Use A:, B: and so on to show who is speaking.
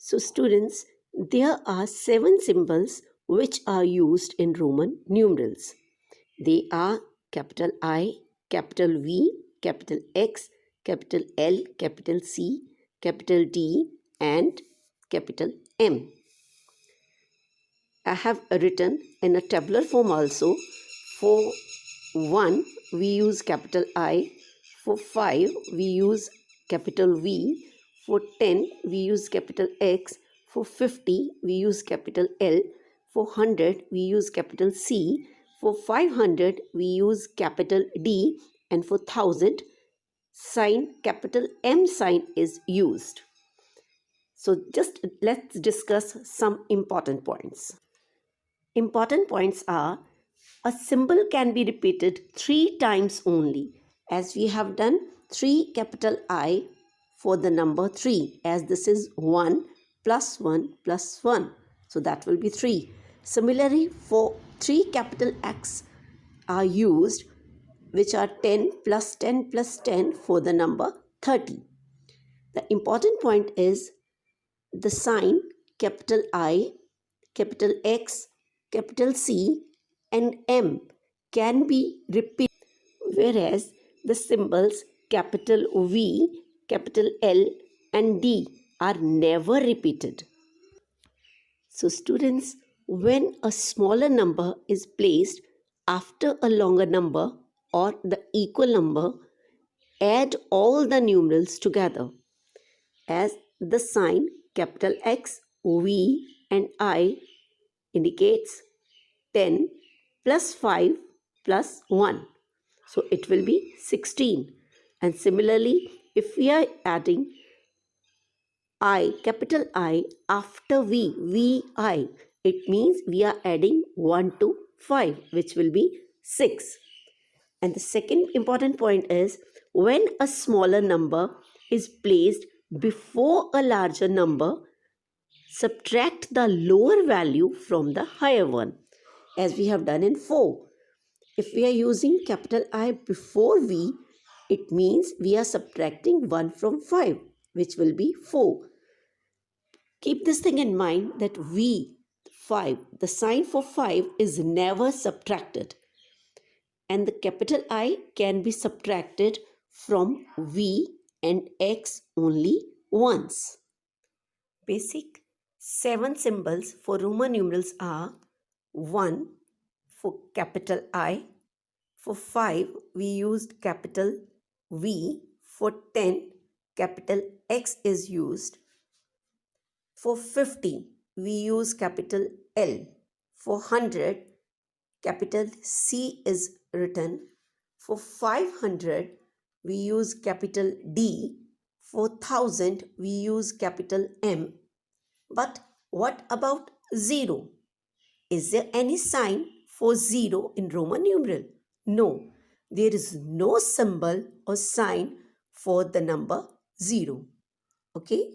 A: So students, there are 7 symbols which are used in Roman numerals. They are capital I, capital V, capital X, capital L, capital C, capital D and capital M. I have written in a tabular form also. For 1 we use capital I, for 5 we use capital V, for 10 we use capital X, for 50 we use capital L, for 100 we use capital C, for 500 we use capital D, and for 1000 sign capital M sign is used. So just let's discuss some important points. Important points are: a symbol can be repeated 3 times only, as we have done 3 capital I for the number 3, as this is 1 plus 1 plus 1. So that will be 3. Similarly, for 3 capital X are used, which are 10 plus 10 plus 10 for the number 30. The important point is the sign capital I, capital X, capital C and M can be repeated, whereas the symbols capital V, capital L and D are never repeated. So students, when a smaller number is placed after a longer number or the equal number, add all the numerals together, as the sign capital X, V and I indicates 10 plus 5 plus 1. So it will be 16. And similarly, if we are adding I, capital I after V, VI, it means we are adding 1 to 5, which will be 6. And the second important point is, when a smaller number is placed before a larger number, subtract the lower value from the higher one, as we have done in 4. If we are using capital I before V, it means we are subtracting 1 from 5, which will be 4. Keep this thing in mind that V, 5, the sign for 5 is never subtracted. And the capital I can be subtracted from V and X only once. Basic 7 symbols for Roman numerals are: 1 for capital I, for 5 we used capital V, for 10 capital X is used, for 50 we use capital L, for 100 capital C is written, for 500 we use capital D, for 1000 we use capital M. But what about 0? Is there any sign for 0 in Roman numeral? No, there is no symbol or sign for the number 0. Okay?